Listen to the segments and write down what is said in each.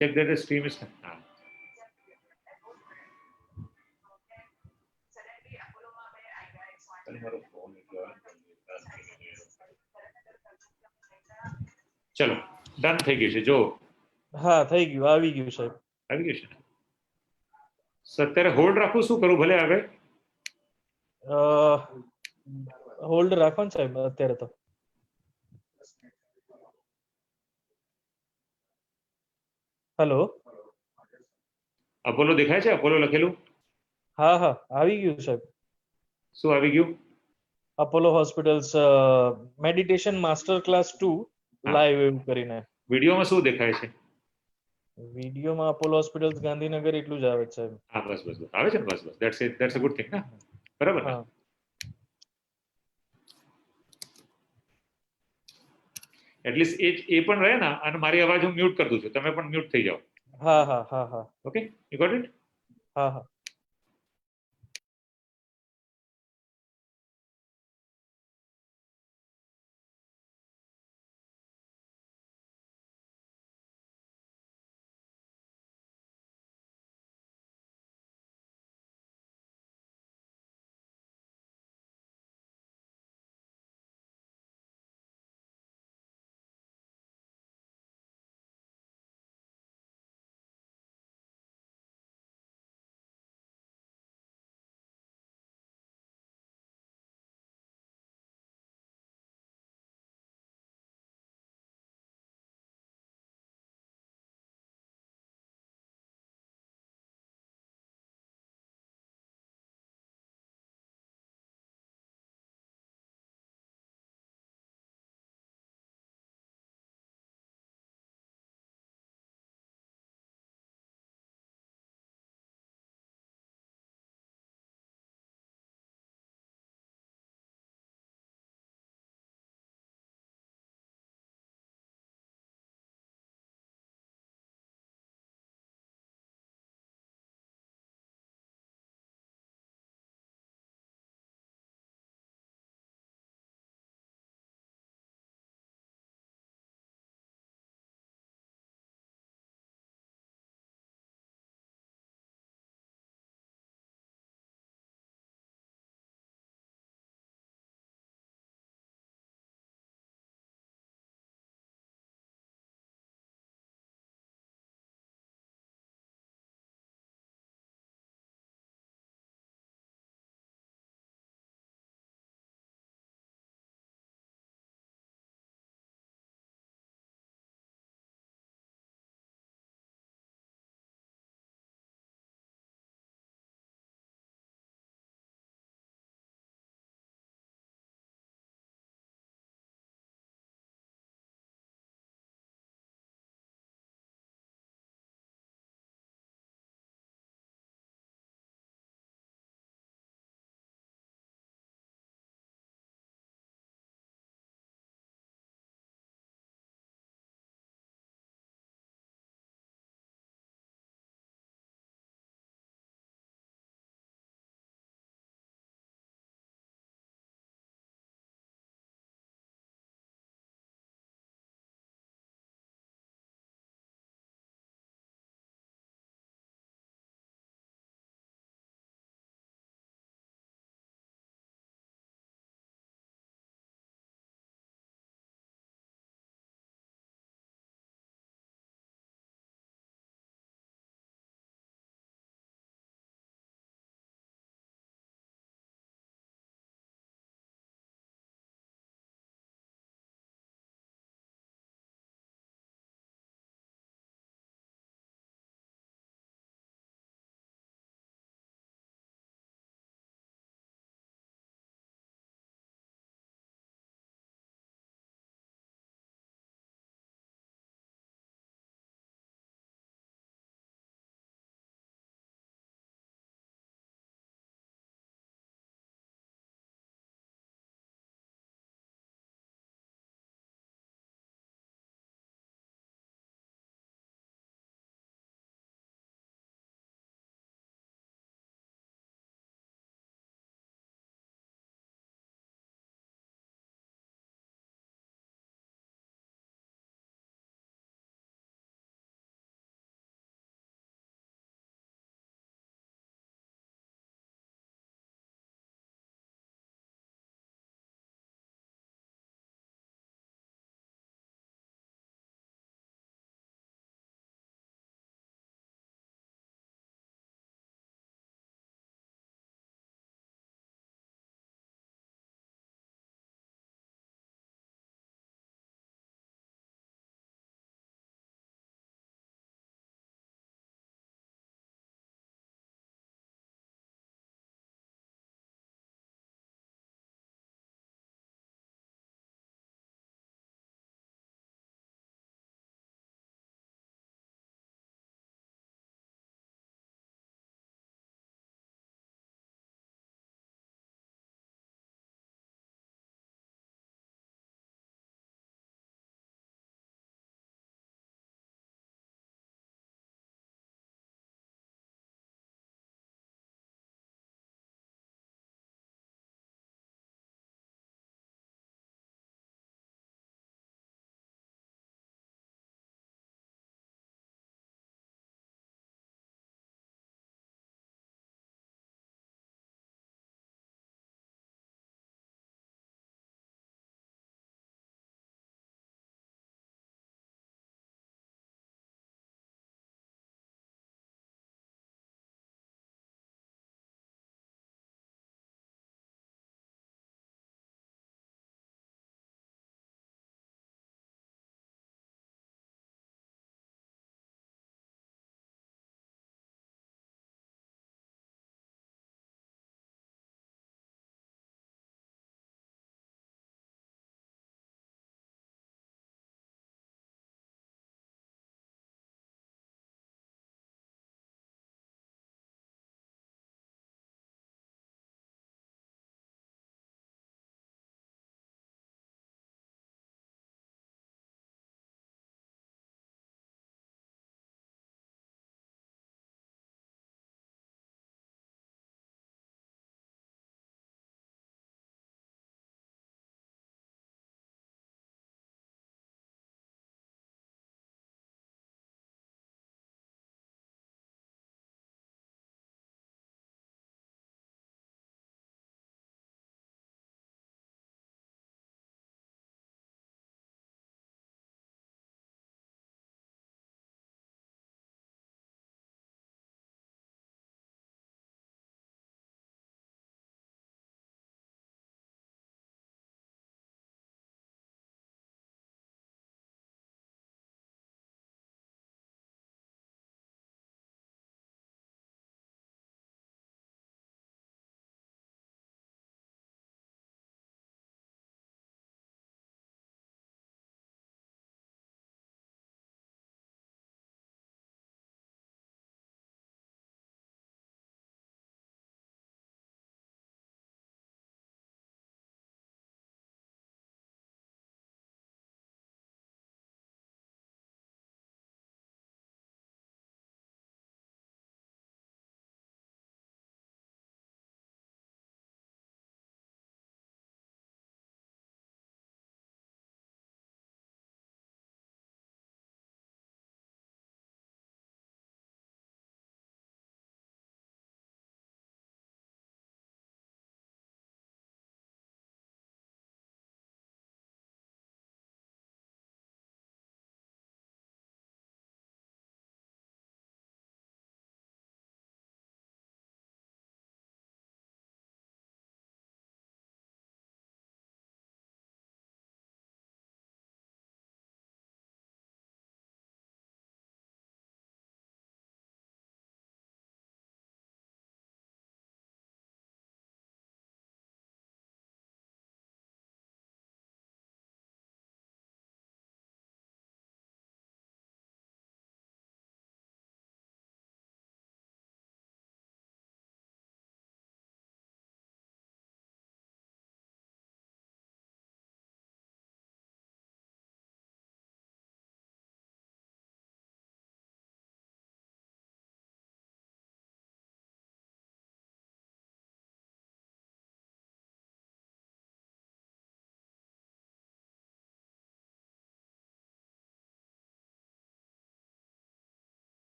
check that the stream is ચલો done થઈ ગયું છે જો હા થઈ ગયું, આવી ગયું સાહેબ. આવી ગયું છે. અત્યારે હોલ્ડ રાખું, શું કરું ભલે આગળ? હોલ્ડ રાખો ને સાહેબ અત્યારે તો. હેલો, અપોલો દેખાય છે? અપોલો લખેલું? હા હા આવી ગયું સાહેબ. શું આવી ગયું? Apollo hospitals meditation master class 2 live એવું કરીને. વિડીયોમાં શું દેખાય છે? વિડીયોમાં અપોલો હોસ્પિટલ્સ ગાંધીનગર એટલું જ આવે છે સાહેબ. હા બસ બસ બસ આવે છે ને, બસ બસ ધેટ્સ અ ગુડ થિંગ ના, બરાબર ને? હા એટલીસ્ટ એ પણ રહે ને, અને મારી અવાજ હું મ્યુટ કરી દઉં છું, તમે પણ મ્યુટ થઈ જાઓ. હા હા હા હા ઓકે, યુ ગોટ ઇટ? હા હા.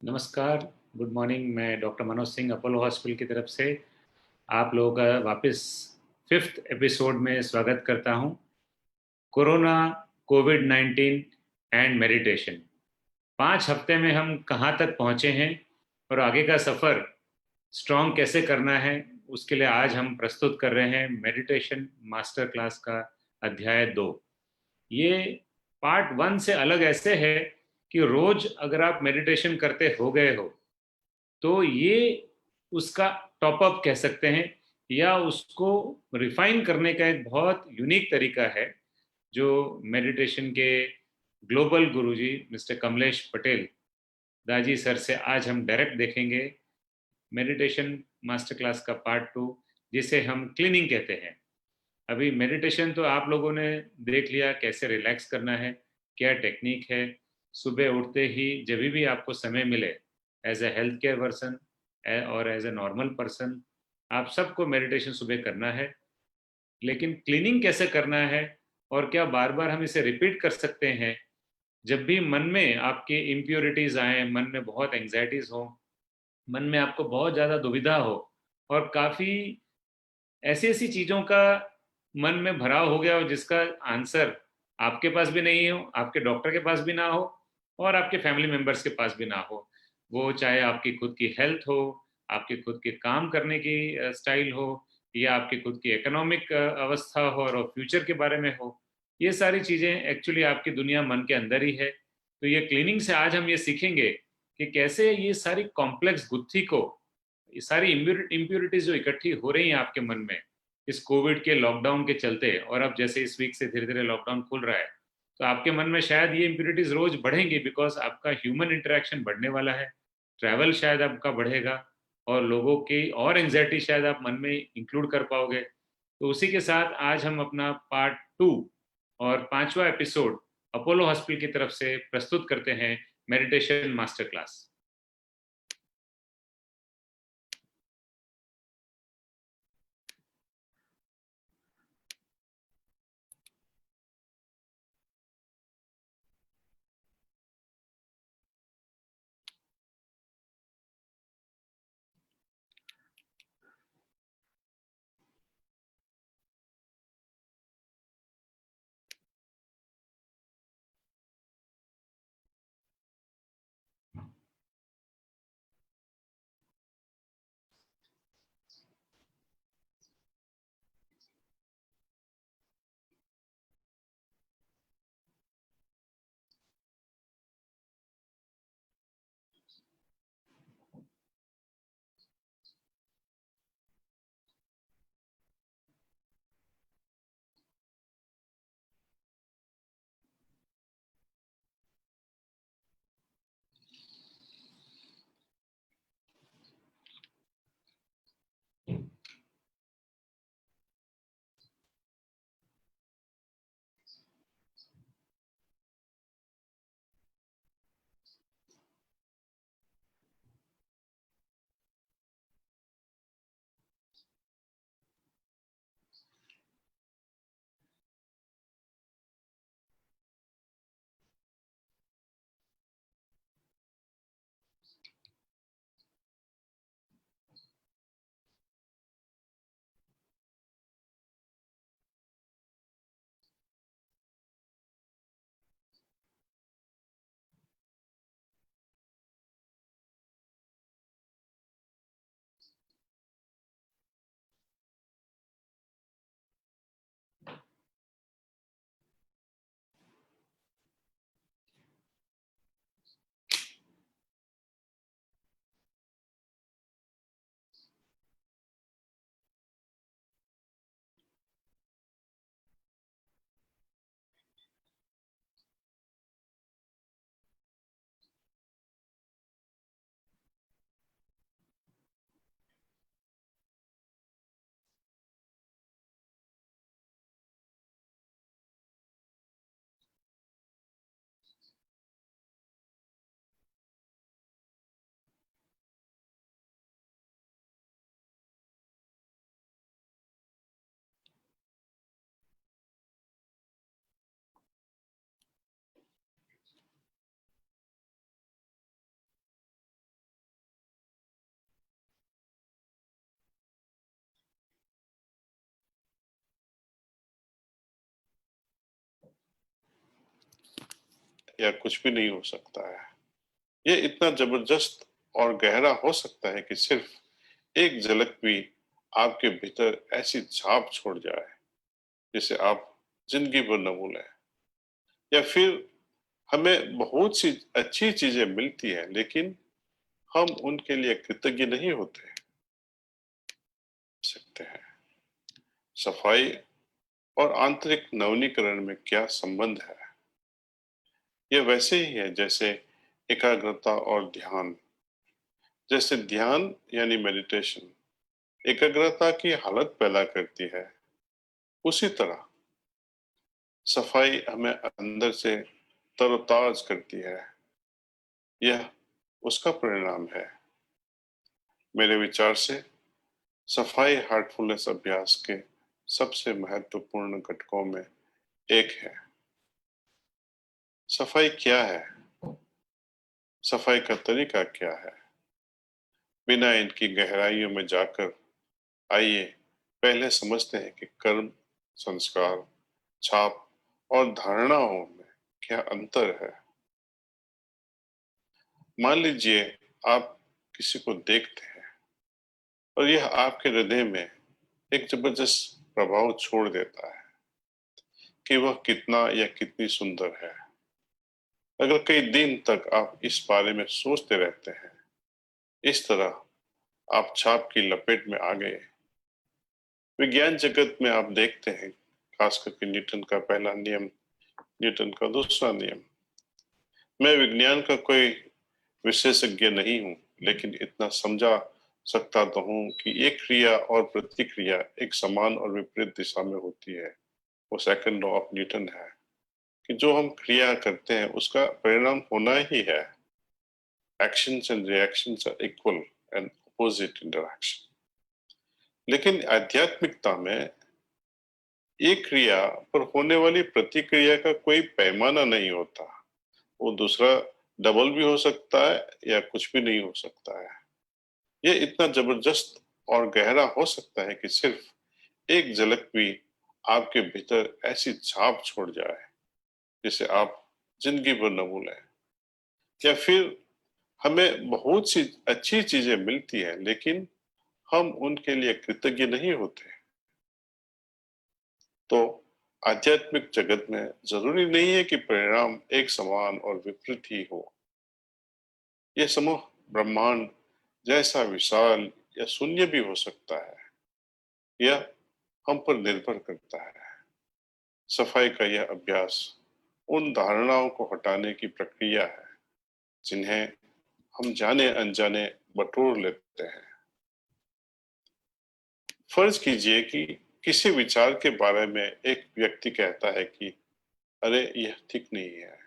नमस्कार, गुड मॉर्निंग। मैं doctor Manoj Singh Apollo hospital की तरफ से आप लोगों का वापस 5th एपिसोड में स्वागत करता हूं। Corona, covid and meditation. 5 हफ्ते में हम कहां तक पहुंचे हैं और आगे का सफ़र स्ट्रॉन्ग कैसे करना है, उसके लिए आज हम प्रस्तुत कर रहे हैं मेडिटेशन मास्टर क्लास का अध्याय 2। ये पार्ट 1 से अलग ऐसे है कि रोज अगर आप मेडिटेशन करते हो गए हो तो ये उसका टॉप अप कह सकते हैं, या उसको रिफाइन करने का एक बहुत यूनिक तरीका है जो मेडिटेशन के ग्लोबल गुरुजी मिस्टर कमलेश पटेल दाजी सर से आज हम डायरेक्ट देखेंगे। मेडिटेशन मास्टर क्लास का पार्ट 2, जिसे हम क्लीनिंग कहते हैं। अभी मेडिटेशन तो आप लोगों ने देख लिया कैसे रिलैक्स करना है, क्या टेक्निक है। सुबह उठते ही जब भी आपको समय मिले, as a health care person और एज ए नॉर्मल पर्सन, आप सबको मेडिटेशन सुबह करना है। लेकिन क्लीनिंग कैसे करना है और क्या बार बार हम इसे रिपीट कर सकते हैं जब भी मन में आपके इम्प्योरिटीज आए, मन में बहुत एंग्जाइटीज हो, मन में आपको बहुत ज़्यादा दुविधा हो, और काफ़ी ऐसी ऐसी चीज़ों का मन में भराव हो गया हो जिसका आंसर आपके पास भी नहीं हो, आपके डॉक्टर के पास भी ना हो, और आपके फैमिली मेंबर्स के पास भी ना हो। वो चाहे आपकी खुद की हेल्थ हो, आपके खुद के काम करने की स्टाइल हो, या आपकी खुद की इकोनॉमिक अवस्था हो और फ्यूचर के बारे में हो। ये सारी चीज़ें एक्चुअली आपकी दुनिया मन के अंदर ही है। तो ये क्लीनिंग से आज हम ये सीखेंगे कि कैसे ये सारी कॉम्प्लेक्स गुत्थी को, ये सारी इम्प्योरिटीज जो इकट्ठी हो रही हैं आपके मन में इस कोविड के लॉकडाउन के चलते, और अब जैसे इस वीक से धीरे धीरे लॉकडाउन खुल रहा है, तो आपके मन में शायद ये इम्प्योरिटीज रोज बढ़ेंगी, बिकॉज आपका ह्यूमन इंटरेक्शन बढ़ने वाला है, ट्रैवल शायद आपका बढ़ेगा, और लोगों की और एंग्जाइटी शायद आप मन में इंक्लूड कर पाओगे। तो उसी के साथ आज हम अपना पार्ट 2 और 5वां एपिसोड अपोलो हॉस्पिटल की तरफ से प्रस्तुत करते हैं, मेडिटेशन मास्टर क्लास। या कुछ भी नहीं हो सकता है। ये इतना जबरदस्त और गहरा हो सकता है कि सिर्फ एक झलक भी आपके भीतर ऐसी छाप छोड़ जाए जिसे आप जिंदगी भर न भूलें। या फिर हमें बहुत सी अच्छी चीजें मिलती हैं लेकिन हम उनके लिए कृतज्ञ नहीं होते सकते हैं। सफाई और आंतरिक नवीनीकरण में क्या संबंध है? यह वैसे ही है जैसे एकाग्रता और ध्यान। जैसे ध्यान यानी मेडिटेशन एकाग्रता की हालत पैदा करती है, उसी तरह सफाई हमें अंदर से तरोताज करती है। यह उसका परिणाम है। मेरे विचार से सफाई हार्टफुलनेस अभ्यास के सबसे महत्वपूर्ण घटकों में एक है। सफाई क्या है? सफाई का तरीका क्या है? बिना इनकी गहराइयों में जाकर आइए पहले समझते हैं कि कर्म, संस्कार, छाप और धारणाओं में क्या अंतर है। मान लीजिए आप किसी को देखते हैं और यह आपके हृदय में एक जबरदस्त प्रभाव छोड़ देता है कि वह कितना या कितनी सुंदर है। अगर कई दिन तक आप इस बारे में सोचते रहते हैं, इस तरह आप छाप की लपेट में आ गए। विज्ञान जगत में आप देखते हैं, खास करके न्यूटन का पहला नियम, न्यूटन का दूसरा नियम। मैं विज्ञान का कोई विशेषज्ञ नहीं हूँ, लेकिन इतना समझा सकता तो हूँ कि एक क्रिया और प्रतिक्रिया एक समान और विपरीत दिशा में होती है। वो सेकंड लॉ ऑफ न्यूटन है कि जो हम क्रिया करते हैं उसका परिणाम होना ही है। Actions and reactions are equal and opposite in direction. लेकिन आध्यात्मिकता में एक क्रिया पर होने वाली प्रतिक्रिया का कोई पैमाना नहीं होता। वो दूसरा डबल भी हो सकता है या कुछ भी नहीं हो सकता है। ये इतना जबरदस्त और गहरा हो सकता है कि सिर्फ एक झलक भी आपके भीतर ऐसी छाप छोड़ जाए जिसे आप जिंदगी भर न भूलें। या फिर हमें बहुत सी अच्छी चीजें मिलती हैं लेकिन हम उनके लिए कृतज्ञ नहीं होते। तो आध्यात्मिक जगत में जरूरी नहीं है कि परिणाम एक समान और विपरीत ही हो। यह समूह ब्रह्मांड जैसा विशाल या शून्य भी हो सकता है। यह हम पर निर्भर करता है। सफाई का यह अभ्यास उन धारणाओं को हटाने की प्रक्रिया है जिन्हें हम जाने अनजाने बटोर लेते हैं। फर्ज कीजिए कि किसी विचार के बारे में एक व्यक्ति कहता है कि अरे यह ठीक नहीं है।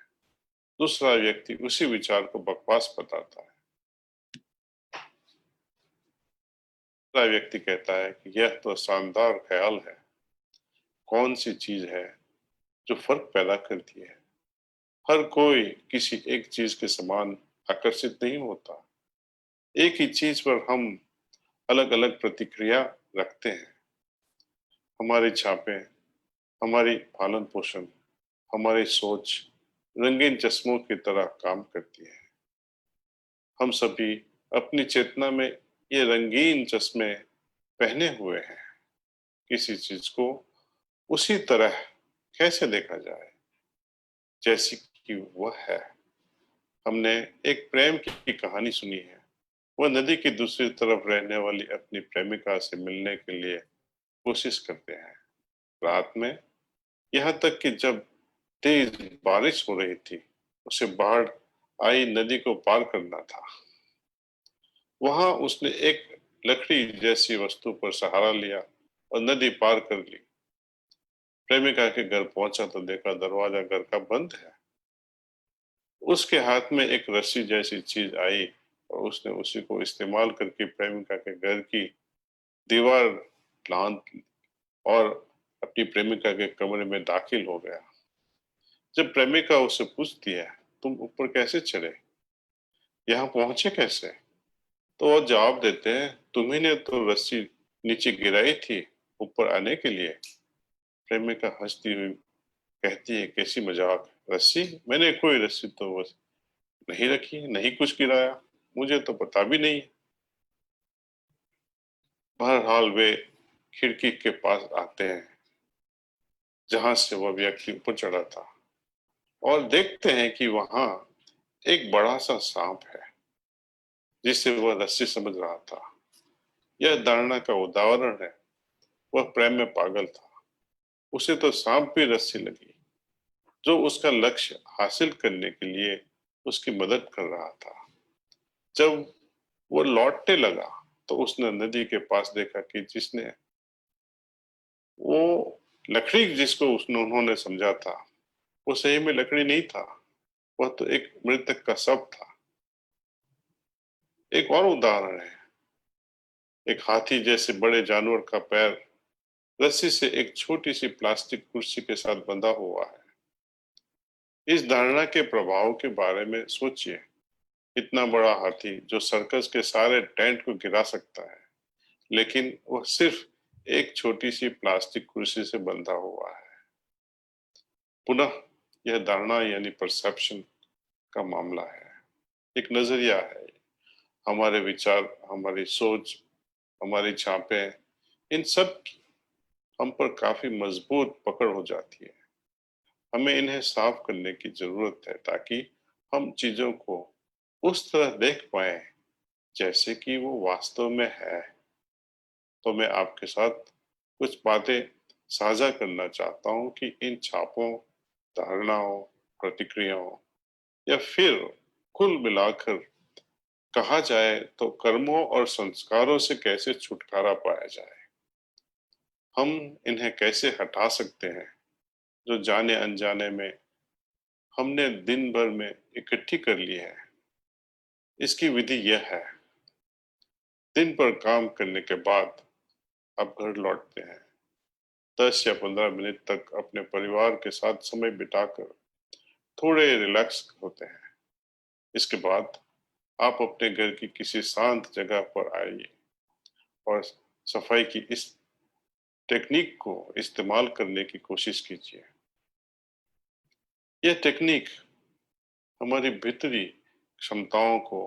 दूसरा व्यक्ति उसी विचार को बकवास बताता है। तीसरा व्यक्ति कहता है कि यह तो शानदार ख्याल है। कौन सी चीज है जो फर्क पैदा करती है? हर कोई किसी एक चीज के समान आकर्षित नहीं होता। एक ही चीज पर हम अलग अलग प्रतिक्रिया रखते हैं। हमारी छापें, हमारी पालन पोषण, हमारी सोच रंगीन चश्मों की तरह काम करती है। हम सभी अपनी चेतना में ये रंगीन चश्मे पहने हुए हैं। किसी चीज को उसी तरह कैसे देखा जाए जैसी कि वह है। हमने एक प्रेम की कहानी सुनी है। वह नदी की दूसरी तरफ रहने वाली अपनी प्रेमिका से मिलने के लिए कोशिश करते हैं। रात में, यहाँ तक कि जब तेज बारिश हो रही थी, उसे बाढ़ आई नदी को पार करना था। वहां उसने एक लकड़ी जैसी वस्तु पर सहारा लिया और नदी पार कर ली। प्रेमिका के घर पहुंचा तो देखा दरवाजा घर का बंद है। उसके हाथ में एक रस्सी जैसी चीज आई और उसने उसी को इस्तेमाल करके प्रेमिका के घर की दीवार लांघ और अपनी प्रेमिका के कमरे में दाखिल हो गया। जब प्रेमिका उससे पूछती है, तुम ऊपर कैसे चढ़े, यहाँ पहुंचे कैसे, तो वो जवाब देते हैं, तुम्ही ने तो रस्सी नीचे गिराई थी ऊपर आने के लिए। प्रेमिका हंसती हुई कहती है, कैसी मजाक। रस्सी? मैंने कोई रस्सी तो बस नहीं रखी, नहीं कुछ गिराया, मुझे तो पता भी नहीं। बहरहाल वे खिड़की के पास आते हैं जहां से वह व्यक्ति ऊपर चढ़ा था और देखते हैं कि वहां एक बड़ा सा सांप है जिसे वह रस्सी समझ रहा था। यह धारणा का उदाहरण है। वह प्रेम में पागल था। उसे तो सांप भी रस्सी लगी जो उसका लक्ष्य हासिल करने के लिए उसकी मदद कर रहा था। जब वो लौटने लगा तो उसने नदी के पास देखा कि जिसने वो लकड़ी जिसको उसने उन्होंने समझा था वो सही में लकड़ी नहीं था, वह तो एक मृतक का शव था। एक और उदाहरण है। एक हाथी जैसे बड़े जानवर का पैर रस्सी से एक छोटी सी प्लास्टिक कुर्सी के साथ बंधा हुआ है। इस धारणा के प्रभाव के बारे में सोचिए। इतना बड़ा हाथी जो सर्कस के सारे टेंट को गिरा सकता है, लेकिन वह सिर्फ एक छोटी सी प्लास्टिक कुर्सी से बंधा हुआ है। पुनः यह धारणा यानी परसेप्शन का मामला है, एक नजरिया है। हमारे विचार, हमारी सोच, हमारी छापें, इन सब की हम पर काफी मजबूत पकड़ हो जाती है। हमें इन्हें साफ करने की जरूरत है ताकि हम चीजों को उस तरह देख पाए जैसे कि वो वास्तव में है। तो मैं आपके साथ कुछ बातें साझा करना चाहता हूं कि इन छापों, धारणाओं, प्रतिक्रियाओं या फिर कुल मिलाकर कहा जाए तो कर्मों और संस्कारों से कैसे छुटकारा पाया जाए। हम इन्हें कैसे हटा सकते हैं जो जाने अनजाने में हमने दिन भर में इकट्ठी कर ली है। इसकी विधि यह है। दिन भर काम करने के बाद आप घर लौटते हैं। 10 या 15 मिनट तक अपने परिवार के साथ समय बिताकर थोड़े रिलैक्स होते हैं। इसके बाद आप अपने घर की किसी शांत जगह पर आइए और सफाई की इस टेक्निक को इस्तेमाल करने की कोशिश कीजिए। यह टेक्निक हमारी भीतरी क्षमताओं को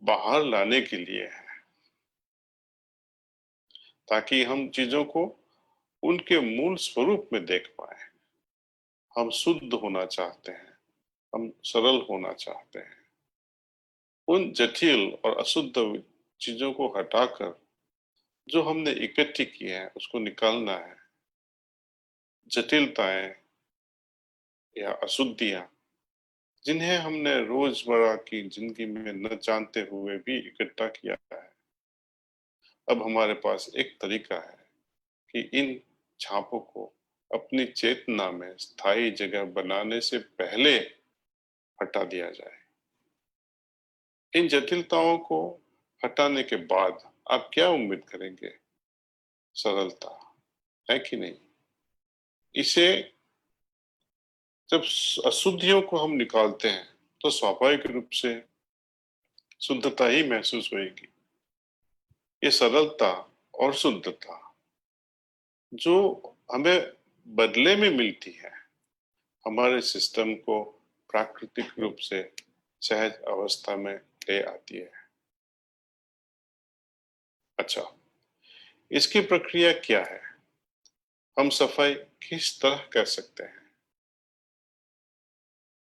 बाहर लाने के लिए है ताकि हम चीजों को उनके मूल स्वरूप में देख पाए। हम शुद्ध होना चाहते हैं, हम सरल होना चाहते हैं। उन जटिल और अशुद्ध चीजों को हटाकर जो हमने इकट्ठी की है उसको निकालना है। जटिलताएं या अशुद्धियां जिन्हें हमने रोजमर्रा की जिंदगी में न जानते हुए भी इकट्ठा किया है, अब हमारे पास एक तरीका है कि इन छापों को अपनी चेतना में स्थायी जगह बनाने से पहले हटा दिया जाए। इन जटिलताओं को हटाने के बाद आप क्या उम्मीद करेंगे? सरलता, है कि नहीं? इसे जब अशुद्धियों को हम निकालते हैं तो स्वाभाविक रूप से शुद्धता ही महसूस होगी। ये सरलता और शुद्धता जो हमें बदले में मिलती है, हमारे सिस्टम को प्राकृतिक रूप से सहज अवस्था में ले आती है। अच्छा, इसकी प्रक्रिया क्या है? हम सफाई किस तरह कर सकते हैं?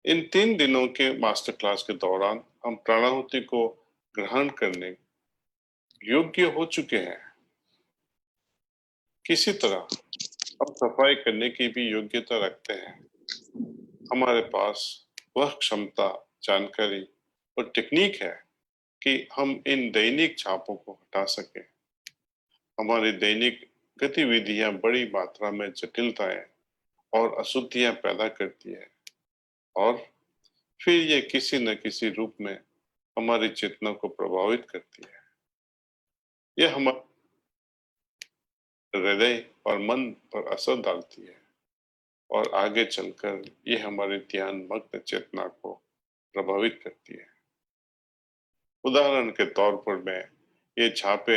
इन 3 दिनों के मास्टर क्लास के दौरान हम प्राणाहुति को ग्रहण करने योग्य हो चुके हैं। किसी तरह हम सफाई करने की भी योग्यता रखते हैं। हमारे पास वह क्षमता, जानकारी और टेक्निक है कि हम इन दैनिक छापों को हटा सकें। हमारी दैनिक गतिविधियां बड़ी मात्रा में जटिलताएं और अशुद्धियां पैदा करती है और फिर ये किसी न किसी रूप में हमारी चेतना को प्रभावित करती है। यह हमारे हृदय और मन पर असर डालती है और आगे चलकर यह हमारी ध्यान मग्न चेतना को प्रभावित करती है। उदाहरण के तौर पर मैं ये छापे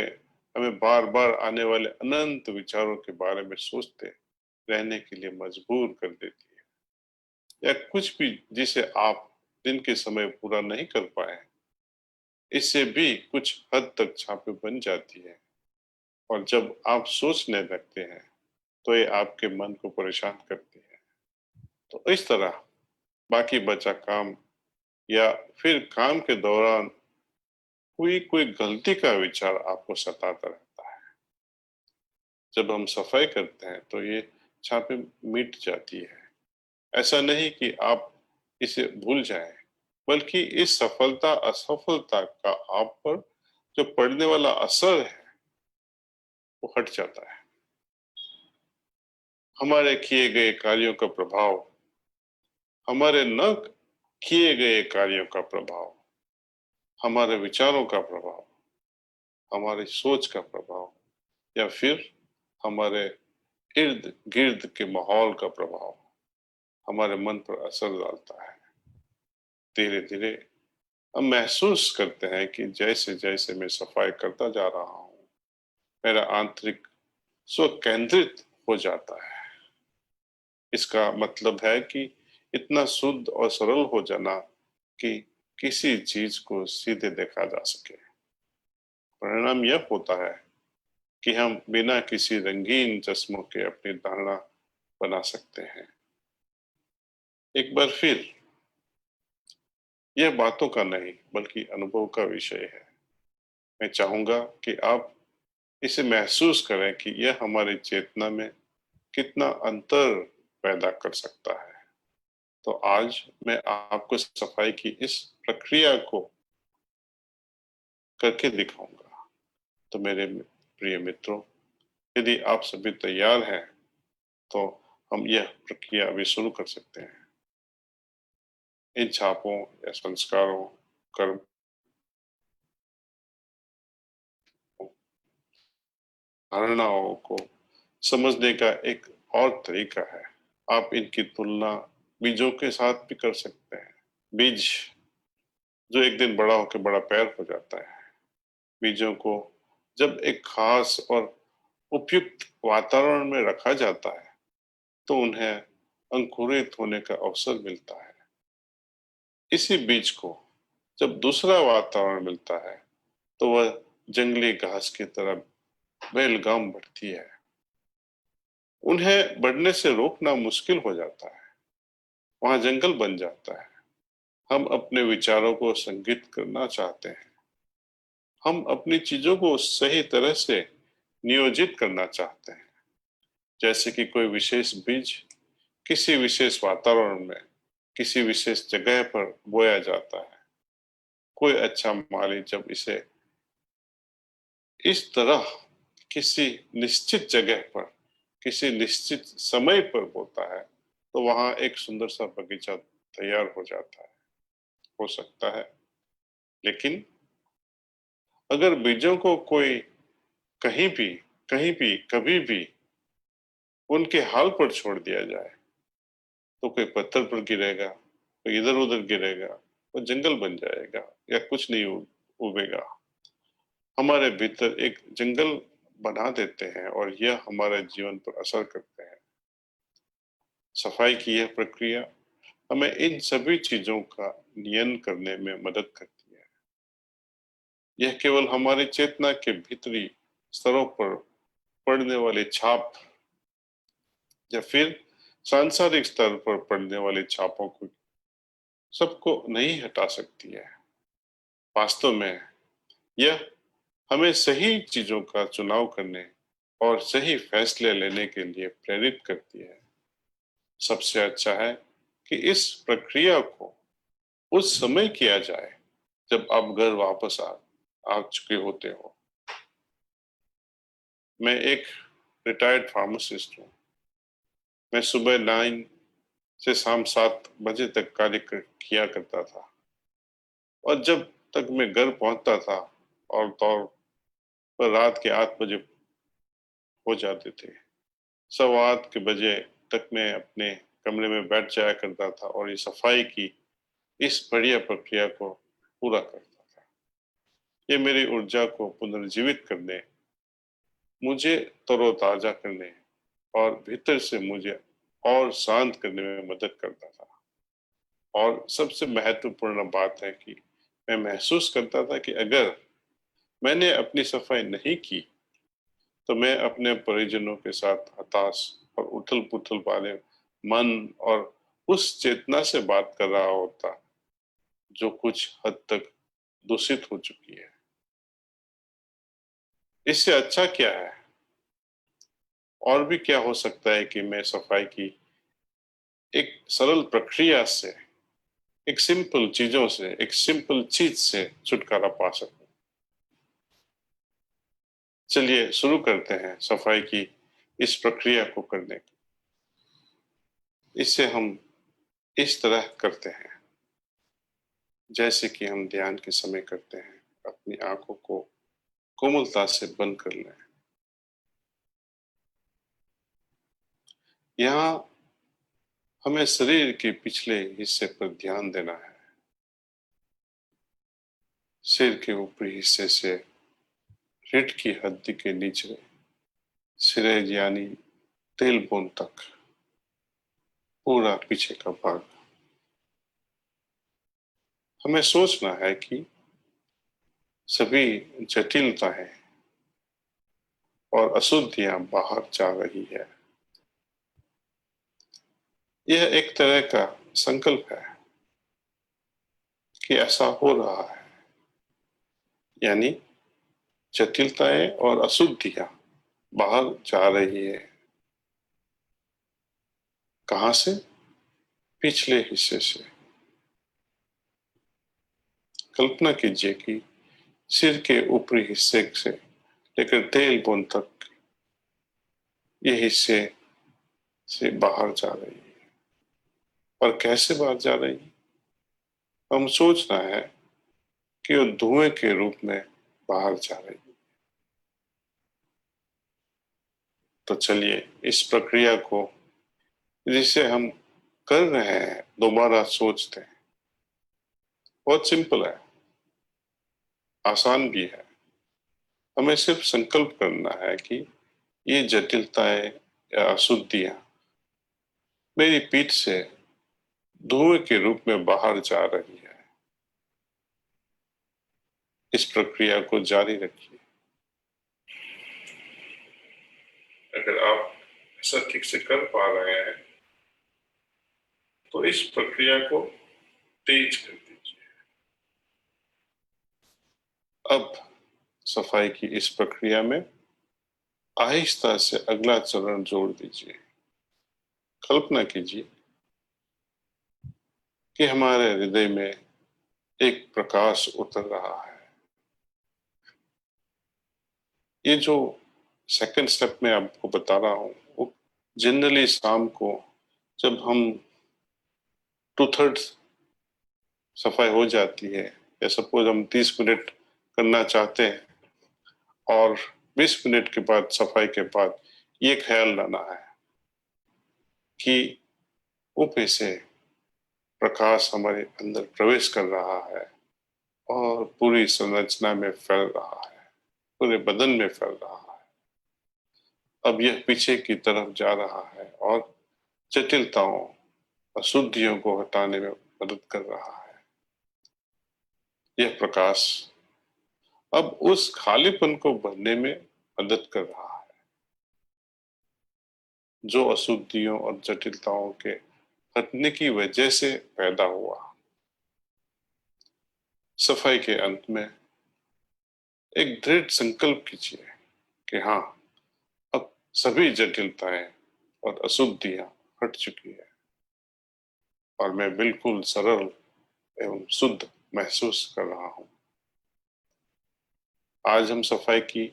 हमें बार बार आने वाले अनंत विचारों के बारे में सोचते रहने के लिए मजबूर कर देती है। या कुछ भी जिसे आप दिन के समय पूरा नहीं कर पाए, इससे भी कुछ हद तक छापे बन जाती है। और जब आप सोचने लगते हैं तो ये आपके मन को परेशान करती है। तो इस तरह बाकी बचा काम या फिर काम के दौरान हुई कोई गलती का विचार आपको सताता रहता है। जब हम सफाई करते हैं तो ये छापे मिट जाती है। ऐसा नहीं कि आप इसे भूल जाएं, बल्कि इस सफलता असफलता का आप पर जो पड़ने वाला असर है वो हट जाता है। हमारे किए गए कार्यों का प्रभाव, हमारे न किए गए कार्यों का प्रभाव, हमारे विचारों का प्रभाव, हमारी सोच का प्रभाव या फिर हमारे इर्द गिर्द के माहौल का प्रभाव हमारे मन पर असर डालता है। धीरे धीरे हम महसूस करते हैं कि जैसे जैसे मैं सफाई करता जा रहा हूँ, मेरा आंतरिक स्व केंद्रित हो जाता है। इसका मतलब है कि इतना शुद्ध और सरल हो जाना कि किसी चीज को सीधे देखा जा सके। परिणाम यह होता है कि हम बिना किसी रंगीन चश्मों के अपनी धारणा बना सकते हैं। एक बार फिर, यह बातों का नहीं बल्कि अनुभव का विषय है। मैं चाहूंगा कि आप इसे महसूस करें कि यह हमारी चेतना में कितना अंतर पैदा कर सकता है। तो आज मैं आपको सफाई की इस प्रक्रिया को करके दिखाऊंगा। तो मेरे प्रिय मित्रों, यदि आप सभी तैयार हैं तो हम यह प्रक्रिया अभी शुरू कर सकते हैं। इन छापों या संस्कारों, कर्म, धारणाओं को समझने का एक और तरीका है। आप इनकी तुलना बीजों के साथ भी कर सकते हैं। बीज जो एक दिन बड़ा होकर बड़ा पेड़ हो जाता है। बीजों को जब एक खास और उपयुक्त वातावरण में रखा जाता है तो उन्हें अंकुरित होने का अवसर मिलता है। इसी बीज को जब दूसरा वातावरण मिलता है तो वह जंगली घास की तरह बेलगाम बढ़ती है। उन्हें बढ़ने से रोकना मुश्किल हो जाता है। वहां जंगल बन जाता है। हम अपने विचारों को संगित करना चाहते हैं। हम अपनी चीजों को सही तरह से नियोजित करना चाहते हैं। जैसे कि कोई विशेष बीज किसी विशेष वातावरण में किसी विशेष जगह पर बोया जाता है। कोई अच्छा माली जब इसे इस तरह किसी निश्चित जगह पर किसी निश्चित समय पर बोता है तो वहां एक सुंदर सा बगीचा तैयार हो जाता है, हो सकता है। लेकिन अगर बीजों को कोई कहीं भी कभी भी उनके हाल पर छोड़ दिया जाए तो कोई पत्थर पर गिरेगा, कोई इधर उधर गिरेगा, वो जंगल बन जाएगा या कुछ नहीं उगेगा। हमारे भीतर एक जंगल बना देते हैं और यह हमारे जीवन पर असर करते हैं। सफाई की यह प्रक्रिया हमें इन सभी चीजों का नियंत्रण करने में मदद करती है। यह केवल हमारी चेतना के भीतरी स्तरों पर पड़ने वाली छाप या फिर सांसारिक स्तर पर पड़ने वाली छापों को सबको नहीं हटा सकती है। वास्तव में यह हमें सही चीजों का चुनाव करने और सही फैसले लेने के लिए प्रेरित करती है। सबसे अच्छा है कि इस प्रक्रिया को उस समय किया जाए जब आप घर वापस आ चुके होते हो। मैं एक रिटायर्ड फार्मासिस्ट हूँ। मैं सुबह 9 से शाम 7 बजे तक किया करता था और जब तक मैं घर पहुंचता था और तौर पर रात के 8 बजे हो जाते थे। 8:15 के बजे तक मैं अपने कमरे में बैठ जाया करता था और ये सफाई की इस बढ़िया प्रक्रिया को पूरा करता था। ये मेरी ऊर्जा को पुनर्जीवित करने, मुझे तरोताजा करने और भीतर से मुझे और शांत करने में मदद करता था। और सबसे महत्वपूर्ण बात है कि मैं महसूस करता था कि अगर मैंने अपनी सफाई नहीं की तो मैं अपने परिजनों के साथ हताश और उथल पुथल वाले मन और उस चेतना से बात कर रहा होता जो कुछ हद तक दूषित हो चुकी है। इससे अच्छा क्या है? और भी क्या हो सकता है कि मैं सफाई की एक सरल प्रक्रिया से, एक सिंपल चीजों से, एक सिंपल चीज से छुटकारा पा सकूं। चलिए शुरू करते हैं सफाई की इस प्रक्रिया को करने की। इससे हम इस तरह करते हैं जैसे कि हम ध्यान के समय करते हैं। अपनी आंखों को कोमलता से बंद कर लें। यहाँ हमें शरीर के पिछले हिस्से पर ध्यान देना है। सिर के ऊपरी हिस्से से रीढ़ की हड्डी के नीचे सिरे यानी तेलबोन तक पूरा पीछे का भाग। हमें सोचना है कि सभी जटिलताएं और अशुद्धियां बाहर जा रही है। यह एक तरह का संकल्प है कि ऐसा हो रहा है, यानी जटिलताएं और अशुद्धियां बाहर जा रही है। कहां से? पिछले हिस्से से। कल्पना कीजिए कि सिर के ऊपरी हिस्से से लेकर तेलबोन तक ये हिस्से से बाहर जा रही है। और कैसे बाहर जा रही है? हम सोचना है कि वो धुएं के रूप में बाहर जा रही है। तो चलिए इस प्रक्रिया को, जिसे हम कर रहे हैं, दोबारा सोचते हैं। बहुत सिंपल है, आसान भी है। हमें सिर्फ संकल्प करना है कि ये जटिलताएं या अशुद्धियां मेरी पीठ से धुएं के रूप में बाहर जा रही है। इस प्रक्रिया को जारी रखिए। अगर आप ऐसा ठीक से कर पा रहे हैं तो इस प्रक्रिया को तेज कर दीजिए। अब सफाई की इस प्रक्रिया में आहिस्ता से अगला चरण जोड़ दीजिए। कल्पना कीजिए कि हमारे हृदय में एक प्रकाश उतर रहा है। ये जो सेकंड स्टेप में आपको बता रहा हूं, वो जनरली शाम को जब हम 2/3 सफाई हो जाती है, या सपोज हम 30 मिनट करना चाहते हैं और 20 मिनट के बाद, सफाई के बाद, ये ख्याल लाना है कि ऊपर से प्रकाश हमारे अंदर प्रवेश कर रहा है और पूरी संरचना में फैल रहा है, पूरे बदन में फैल रहा है। अब यह पीछे की तरफ जा रहा है और जटिलताओं, अशुद्धियों को हटाने में मदद कर रहा है। यह प्रकाश अब उस खालीपन को भरने में मदद कर रहा है जो अशुद्धियों और जटिलताओं के हटने की वजह से पैदा हुआ। सफाई के अंत में एक दृढ़ संकल्प कीजिए कि हाँ, अब सभी जटिलताएं और अशुद्धियां हट चुकी है और मैं बिल्कुल सरल एवं शुद्ध महसूस कर रहा हूं। आज हम सफाई की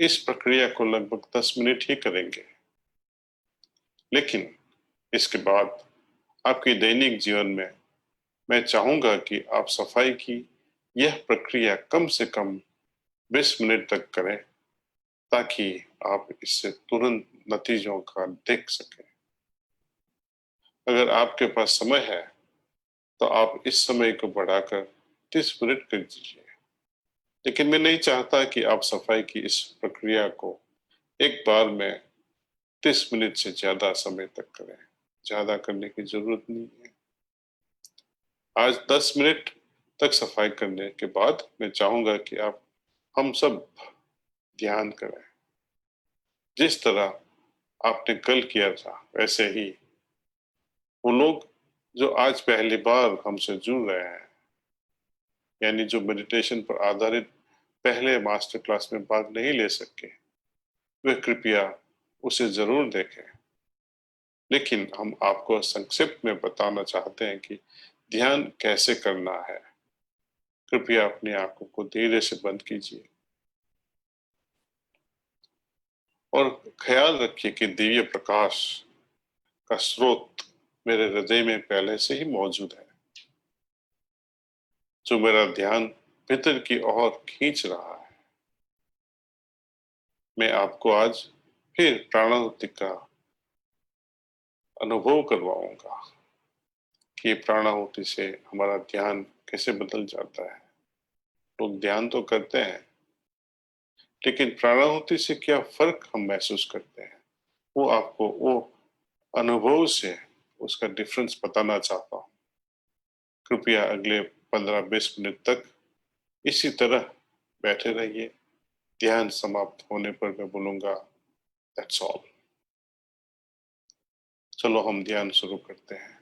इस प्रक्रिया को लगभग 10 मिनट ही करेंगे, लेकिन इसके बाद आपके दैनिक जीवन में मैं चाहूंगा कि आप सफाई की यह प्रक्रिया कम से कम 20 मिनट तक करें, ताकि आप इससे तुरंत नतीजों का देख सकें। अगर आपके पास समय है तो आप इस समय को बढ़ाकर 30 मिनट कर दीजिए। लेकिन मैं नहीं चाहता कि आप सफाई की इस प्रक्रिया को एक बार में 30 मिनट से ज्यादा समय तक करें। ज्यादा करने की जरूरत नहीं है। आज 10 मिनट तक सफाई करने के बाद मैं चाहूंगा कि आप हम सब ध्यान करें। जिस तरह आपने कल किया था वैसे ही वो लोग जो आज पहली बार हमसे जुड़ रहे हैं, यानी जो मेडिटेशन पर आधारित पहले मास्टर क्लास में भाग नहीं ले सके, वे कृपया उसे जरूर देखें। लेकिन हम आपको संक्षिप्त में बताना चाहते हैं कि ध्यान कैसे करना है। कृपया अपनी आंखों को धीरे से बंद कीजिए और ख्याल रखिए कि दिव्य प्रकाश का स्रोत मेरे हृदय में पहले से ही मौजूद है, जो मेरा ध्यान भीतर की ओर खींच रहा है। मैं आपको आज फिर प्राणाहुति का अनुभव करवाऊंगा कि प्राणाहुति से हमारा ध्यान कैसे बदल जाता है। लोग ध्यान तो करते हैं, लेकिन प्राणाहुति से क्या फर्क हम महसूस करते हैं, वो आपको वो अनुभव से उसका डिफरेंस बताना चाहता हूँ। कृपया अगले 15-20 मिनट तक इसी तरह बैठे रहिए। ध्यान समाप्त होने पर मैं बोलूंगा दैट्स ऑल। चलो हम ध्यान शुरू करते हैं।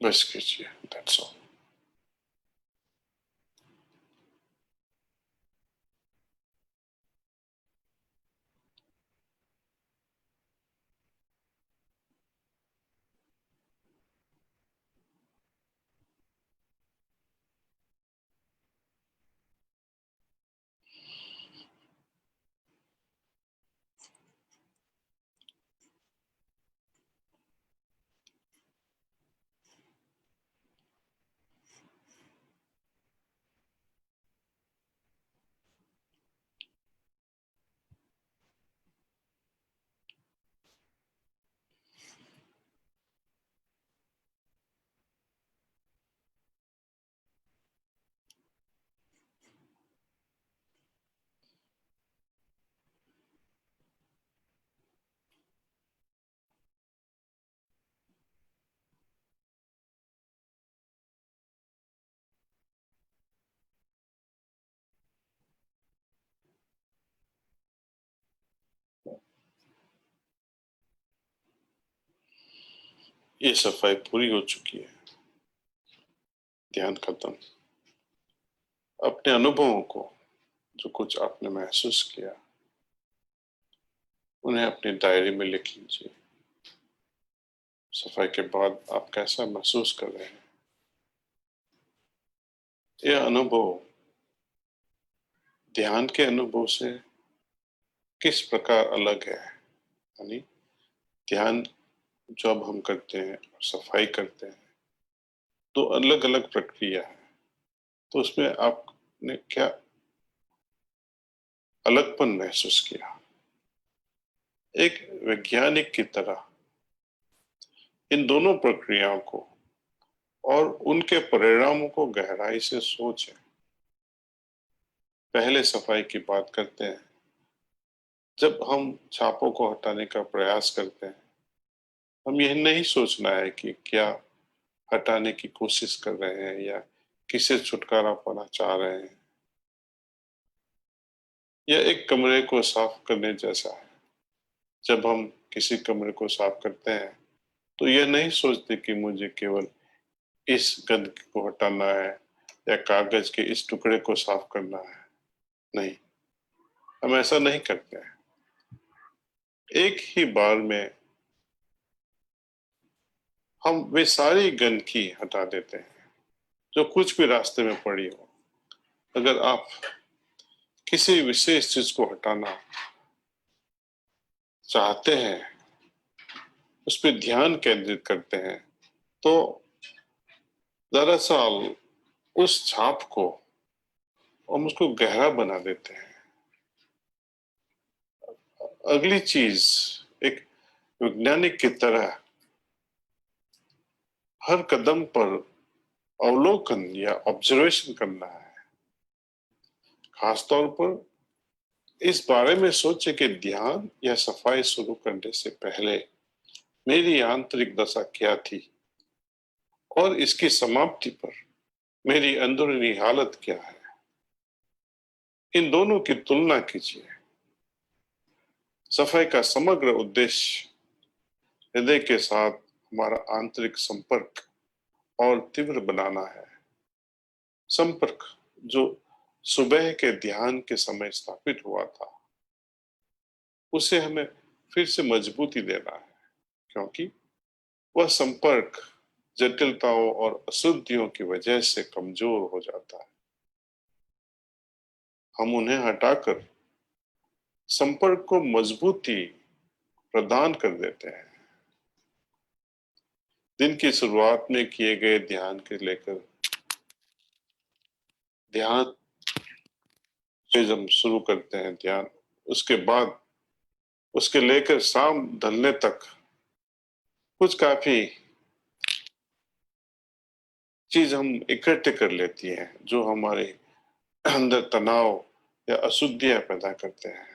बस कीजिए, दैट्स ऑल। ये सफाई पूरी हो चुकी है, ध्यान खत्म। अपने अनुभवों को, जो कुछ आपने महसूस किया, उन्हें अपनी डायरी में लिख लीजिए। सफाई के बाद आप कैसा महसूस कर रहे हैं? यह अनुभव ध्यान के अनुभव से किस प्रकार अलग है? यानी ध्यान जब हम करते हैं और सफाई करते हैं तो अलग अलग प्रक्रिया है, तो उसमें आपने क्या अलगपन महसूस किया? एक वैज्ञानिक की तरह इन दोनों प्रक्रियाओं को और उनके परिणामों को गहराई से सोचें। पहले सफाई की बात करते हैं। जब हम छापों को हटाने का प्रयास करते हैं, हम यह नहीं सोचना है कि क्या हटाने की कोशिश कर रहे हैं या किसे छुटकारा पाना चाह रहे हैं। यह एक कमरे को साफ करने जैसा है। जब हम किसी कमरे को साफ करते हैं तो यह नहीं सोचते कि मुझे केवल इस गंदगी को हटाना है या कागज के इस टुकड़े को साफ करना है। नहीं, हम ऐसा नहीं करते हैं। एक ही बार में हम वे सारी गंदगी हटा देते हैं जो कुछ भी रास्ते में पड़ी हो। अगर आप किसी विशेष चीज को हटाना चाहते हैं, उस पर ध्यान केंद्रित करते हैं, तो दरअसल उस छाप को हम उसको गहरा बना देते हैं। अगली चीज, एक वैज्ञानिक की तरह हर कदम पर अवलोकन या ऑब्जर्वेशन करना है। खासतौर पर इस बारे में सोचे कि ध्यान या सफाई शुरू करने से पहले मेरी आंतरिक दशा क्या थी और इसकी समाप्ति पर मेरी अंदरूनी हालत क्या है। इन दोनों की तुलना कीजिए। सफाई का समग्र उद्देश्य हृदय के साथ हमारा आंतरिक संपर्क और तीव्र बनाना है। संपर्क जो सुबह के ध्यान के समय स्थापित हुआ था, उसे हमें फिर से मजबूती देना है, क्योंकि वह संपर्क जटिलताओं और अशुद्धियों की वजह से कमजोर हो जाता है। हम उन्हें हटाकर संपर्क को मजबूती प्रदान कर देते हैं। दिन की शुरुआत में किए गए ध्यान के लेकर ध्यान से जब शुरू करते हैं ध्यान, उसके बाद उसके लेकर शाम ढलने तक कुछ काफी चीज हम इकट्ठे कर लेती हैं जो हमारे अंदर तनाव या अशुद्धियां पैदा करते हैं,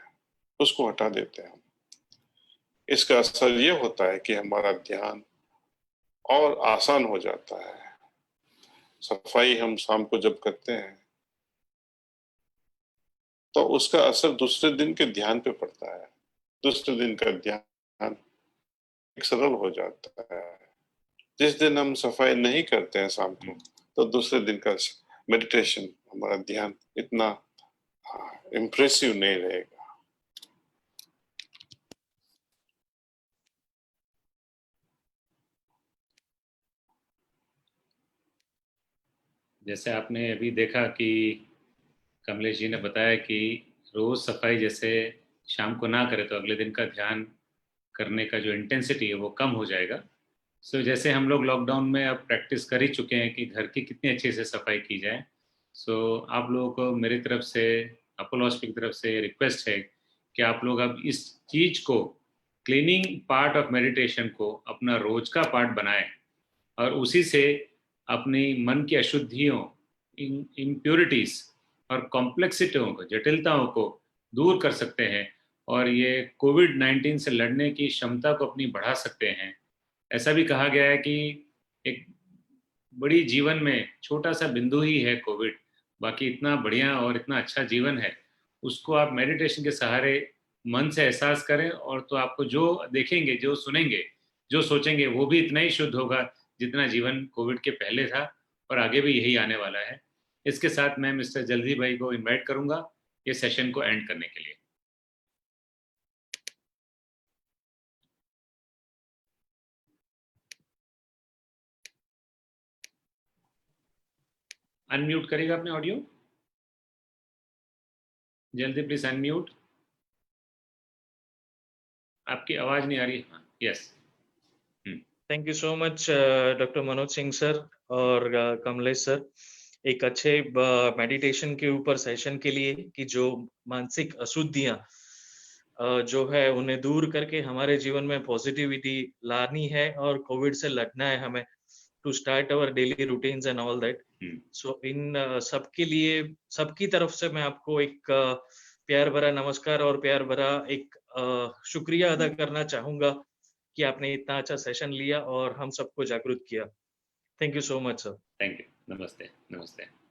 उसको हटा देते हैं हम। इसका असर ये होता है कि हमारा ध्यान और आसान हो जाता है। सफाई हम शाम को जब करते हैं तो उसका असर दूसरे दिन के ध्यान पे पड़ता है। दूसरे दिन का ध्यान एक सरल हो जाता है। जिस दिन हम सफाई नहीं करते हैं शाम को, तो दूसरे दिन का मेडिटेशन, हमारा ध्यान इतना इम्प्रेसिव नहीं रहेगा। जैसे आपने अभी देखा कि कमलेश जी ने बताया कि रोज सफाई जैसे शाम को ना करे तो अगले दिन का ध्यान करने का जो इंटेंसिटी है वो कम हो जाएगा। सो जैसे हम लोग लॉकडाउन में अब प्रैक्टिस कर ही चुके हैं कि घर की कितनी अच्छे से सफाई की जाए। सो आप लोगों को मेरी तरफ से, अपोलो हॉस्पिटल की तरफ से रिक्वेस्ट है कि आप लोग अब इस चीज को, क्लीनिंग पार्ट ऑफ मेडिटेशन को अपना रोज का पार्ट बनाएं और उसी से अपनी मन की अशुद्धियों, इम्प्योरिटीज और कॉम्प्लेक्सिटियों को, जटिलताओं को दूर कर सकते हैं और ये कोविड-19 से लड़ने की क्षमता को अपनी बढ़ा सकते हैं। ऐसा भी कहा गया है कि एक बड़ी जीवन में छोटा सा बिंदु ही है कोविड, बाकी इतना बढ़िया और इतना अच्छा जीवन है, उसको आप मेडिटेशन के सहारे मन से एहसास करें और तो आपको जो देखेंगे, जो सुनेंगे, जो सोचेंगे वो भी इतना ही शुद्ध होगा जितना जीवन कोविड के पहले था और आगे भी यही आने वाला है। इसके साथ मैं मिस्टर जल्दी भाई को इनवाइट करूंगा ये सेशन को एंड करने के लिए। अनम्यूट करेगा अपने ऑडियो, जल्दी प्लीज अनम्यूट। आपकी आवाज नहीं आ रही। हाँ, yes. Thank you so much doctor Manoj Singh sir और कमलेश सर, एक अच्छे मेडिटेशन के ऊपर सेशन के लिए कि जो मानसिक अशुद्धियां जो है उन्हें दूर करके हमारे जीवन में पॉजिटिविटी लानी है और कोविड से लड़ना है हमें, to start our daily routines and all that. So इन सबके लिए, सबकी तरफ से मैं आपको एक प्यार भरा नमस्कार और प्यार भरा एक शुक्रिया अदा करना चाहूंगा कि आपने इतना अच्छा सेशन लिया और हम सबको जागरूक किया। Thank you so much sir. Thank you. नमस्ते। नमस्ते।